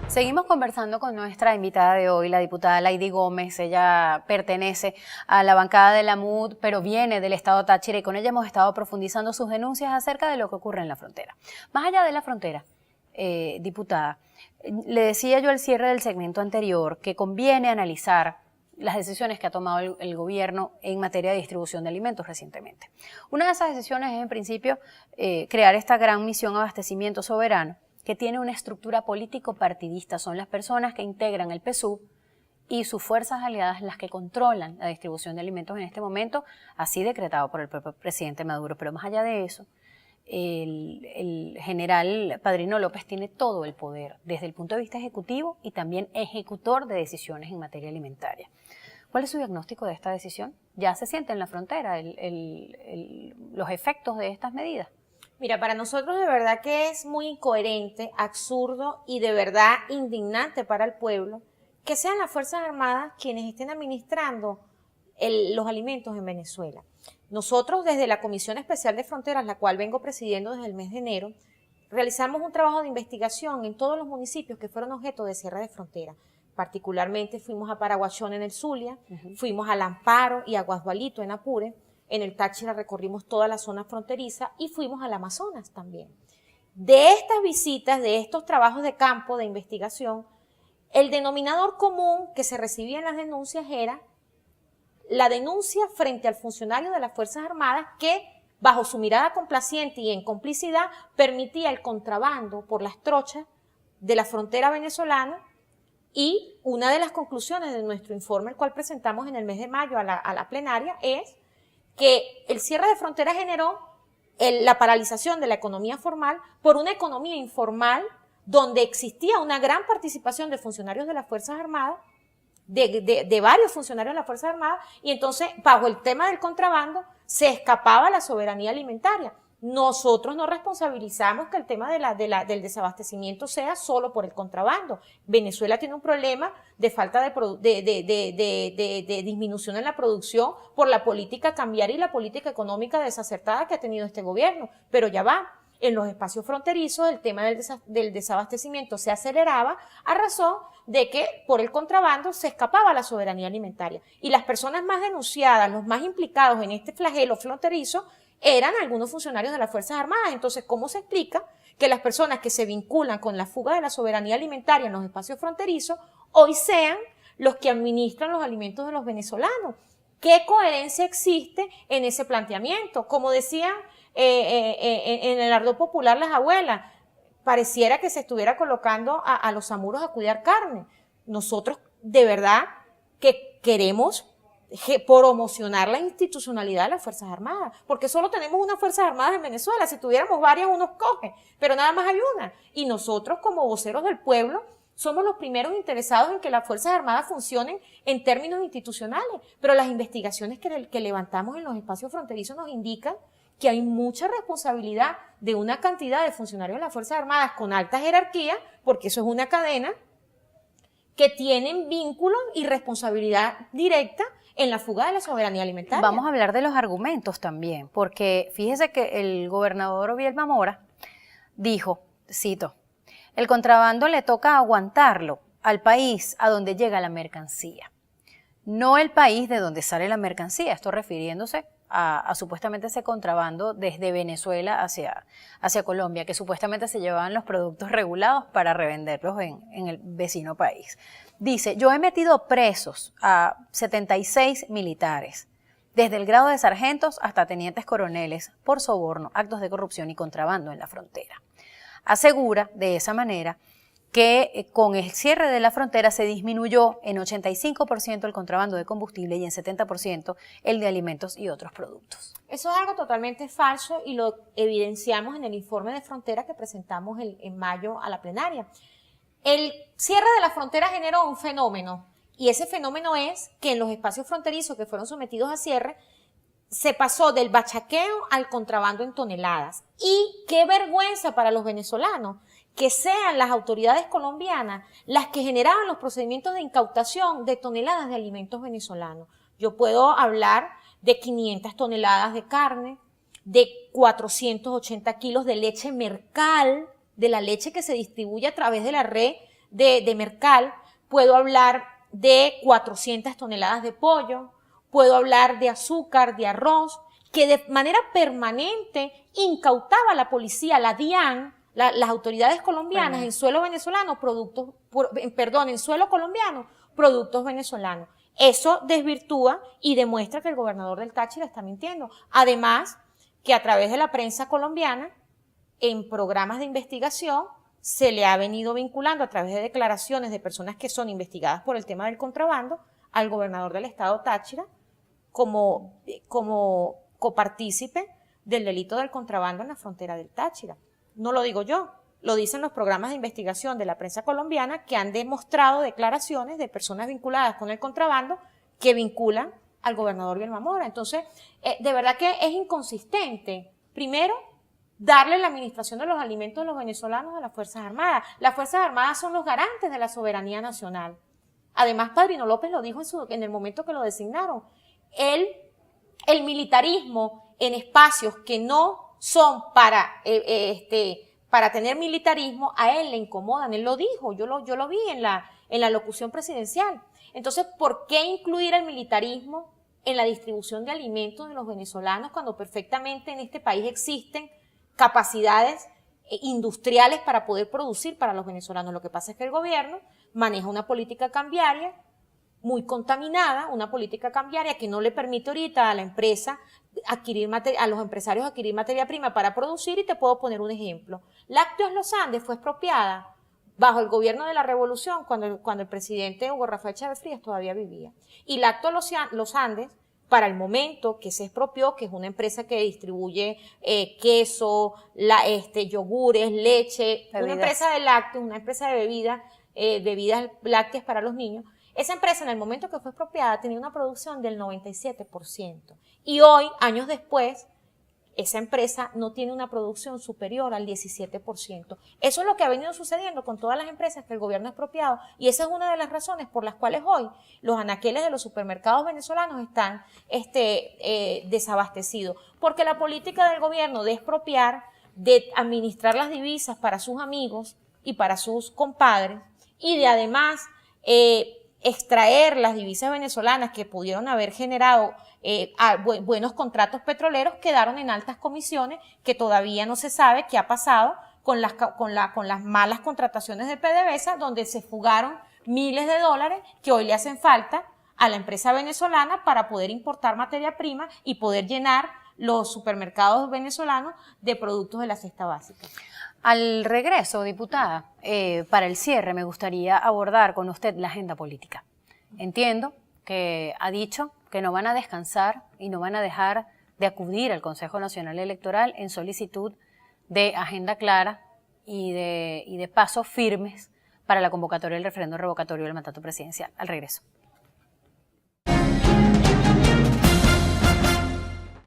Seguimos conversando con nuestra invitada de hoy, la diputada Lady Gómez. Ella pertenece a la bancada de la MUD, pero viene del estado Táchira, y con ella hemos estado profundizando sus denuncias acerca de lo que ocurre en la frontera. Más allá de la frontera, diputada, le decía yo al cierre del segmento anterior que conviene analizar las decisiones que ha tomado el gobierno en materia de distribución de alimentos recientemente. Una de esas decisiones es, en principio, crear esta gran misión Abastecimiento Soberano, que tiene una estructura político-partidista. Son las personas que integran el PSUV y sus fuerzas aliadas las que controlan la distribución de alimentos en este momento, así decretado por el propio presidente Maduro. Pero más allá de eso, el general Padrino López tiene todo el poder desde el punto de vista ejecutivo y también ejecutor de decisiones en materia alimentaria. ¿Cuál es su diagnóstico de esta decisión? ¿Ya se siente en la frontera los efectos de estas medidas? Mira, para nosotros de verdad que es muy incoherente, absurdo y de verdad indignante para el pueblo que sean las Fuerzas Armadas quienes estén administrando los alimentos en Venezuela. Nosotros desde la Comisión Especial de Fronteras, la cual vengo presidiendo desde el mes de enero, realizamos un trabajo de investigación en todos los municipios que fueron objeto de cierre de frontera. Particularmente fuimos a Paraguachón en el Zulia, fuimos a Lamparo y a Guasdualito en Apure. En el Táchira recorrimos toda la zona fronteriza y fuimos al Amazonas también. De estas visitas, de estos trabajos de campo, de investigación, el denominador común que se recibía en las denuncias era la denuncia frente al funcionario de las Fuerzas Armadas que, bajo su mirada complaciente y en complicidad, permitía el contrabando por las trochas de la frontera venezolana. Y una de las conclusiones de nuestro informe, el cual presentamos en el mes de mayo a la plenaria, es que el cierre de fronteras generó la paralización de la economía formal por una economía informal donde existía una gran participación de funcionarios de las Fuerzas Armadas, de varios funcionarios de las Fuerzas Armadas, y entonces bajo el tema del contrabando se escapaba la soberanía alimentaria. Nosotros no responsabilizamos que el tema del desabastecimiento sea solo por el contrabando. Venezuela tiene un problema de falta de disminución en la producción por la política cambiaria y la política económica desacertada que ha tenido este gobierno. Pero ya va, en los espacios fronterizos el tema del desabastecimiento se aceleraba a razón de que por el contrabando se escapaba la soberanía alimentaria. Y las personas más denunciadas, los más implicados en este flagelo fronterizo, eran algunos funcionarios de las Fuerzas Armadas. Entonces, ¿cómo se explica que las personas que se vinculan con la fuga de la soberanía alimentaria en los espacios fronterizos hoy sean los que administran los alimentos de los venezolanos? ¿Qué coherencia existe en ese planteamiento? Como decían en el ardor popular las abuelas, pareciera que se estuviera colocando a los zamuros a cuidar carne. Nosotros de verdad que queremos promocionar la institucionalidad de las Fuerzas Armadas, porque solo tenemos unas Fuerzas Armadas en Venezuela. Si tuviéramos varias, uno coge, pero nada más hay una. Y nosotros, como voceros del pueblo, somos los primeros interesados en que las Fuerzas Armadas funcionen en términos institucionales, pero las investigaciones que levantamos en los espacios fronterizos nos indican que hay mucha responsabilidad de una cantidad de funcionarios de las Fuerzas Armadas con alta jerarquía, porque eso es una cadena, que tienen vínculos y responsabilidad directa en la fuga de la soberanía alimentaria. Vamos a hablar de los argumentos también, porque fíjese que el gobernador Bielma Mora dijo, cito, el contrabando le toca aguantarlo al país a donde llega la mercancía, no el país de donde sale la mercancía. Esto refiriéndose a supuestamente ese contrabando desde Venezuela hacia Colombia, que supuestamente se llevaban los productos regulados para revenderlos en el vecino país. Dice, yo he metido presos a 76 militares, desde el grado de sargentos hasta tenientes coroneles, por soborno, actos de corrupción y contrabando en la frontera. Asegura de esa manera que con el cierre de la frontera se disminuyó en 85% el contrabando de combustible y en 70% el de alimentos y otros productos. Eso es algo totalmente falso y lo evidenciamos en el informe de frontera que presentamos en mayo a la plenaria. El cierre de la frontera generó un fenómeno, y ese fenómeno es que en los espacios fronterizos que fueron sometidos a cierre se pasó del bachaqueo al contrabando en toneladas. Y qué vergüenza para los venezolanos que sean las autoridades colombianas las que generaban los procedimientos de incautación de toneladas de alimentos venezolanos. Yo puedo hablar de 500 toneladas de carne, de 480 kilos de leche Mercal, de la leche que se distribuye a través de la red de Mercal. Puedo hablar de 400 toneladas de pollo, puedo hablar de azúcar, de arroz, que de manera permanente incautaba la policía, la DIAN, las autoridades colombianas en suelo venezolano, en suelo colombiano, productos venezolanos. Eso desvirtúa y demuestra que el gobernador del Táchira está mintiendo. Además, que a través de la prensa colombiana, en programas de investigación, se le ha venido vinculando a través de declaraciones de personas que son investigadas por el tema del contrabando al gobernador del estado Táchira como copartícipe del delito del contrabando en la frontera del Táchira. No lo digo yo, lo dicen los programas de investigación de la prensa colombiana que han demostrado declaraciones de personas vinculadas con el contrabando que vinculan al gobernador Vilma Mora. Entonces, de verdad que es inconsistente. Primero, darle la administración de los alimentos de los venezolanos a las Fuerzas Armadas. Las Fuerzas Armadas son los garantes de la soberanía nacional. Además, Padrino López lo dijo en el momento que lo designaron. El militarismo en espacios que no son para tener militarismo, a él le incomodan. Él lo dijo, yo lo vi en la locución presidencial. Entonces, ¿por qué incluir el militarismo en la distribución de alimentos de los venezolanos cuando perfectamente en este país existen capacidades industriales para poder producir para los venezolanos? Lo que pasa es que el gobierno maneja una política cambiaria muy contaminada, una política cambiaria que no le permite ahorita a la empresa a los empresarios adquirir materia prima para producir, y te puedo poner un ejemplo. Lácteos Los Andes fue expropiada bajo el gobierno de la Revolución cuando el presidente Hugo Rafael Chávez Frías todavía vivía. Y Lácteos Los Andes, para el momento que se expropió, que es una empresa que distribuye queso, yogures, leche, bebidas. Una empresa de lácteos, una empresa de bebidas lácteas para los niños. Esa empresa, en el momento que fue expropiada, tenía una producción del 97%. Y hoy, años después, esa empresa no tiene una producción superior al 17%. Eso es lo que ha venido sucediendo con todas las empresas que el gobierno ha expropiado, y esa es una de las razones por las cuales hoy los anaqueles de los supermercados venezolanos están desabastecidos. Porque la política del gobierno de expropiar, de administrar las divisas para sus amigos y para sus compadres, y de además extraer las divisas venezolanas que pudieron haber generado buenos contratos petroleros, quedaron en altas comisiones, que todavía no se sabe qué ha pasado con las malas contrataciones de PDVSA, donde se fugaron miles de dólares que hoy le hacen falta a la empresa venezolana para poder importar materia prima y poder llenar los supermercados venezolanos de productos de la cesta básica. Al regreso, diputada, para el cierre me gustaría abordar con usted la agenda política. Entiendo que ha dicho que no van a descansar y no van a dejar de acudir al Consejo Nacional Electoral en solicitud de agenda clara y de pasos firmes para la convocatoria del referendo revocatorio del mandato presidencial. Al regreso.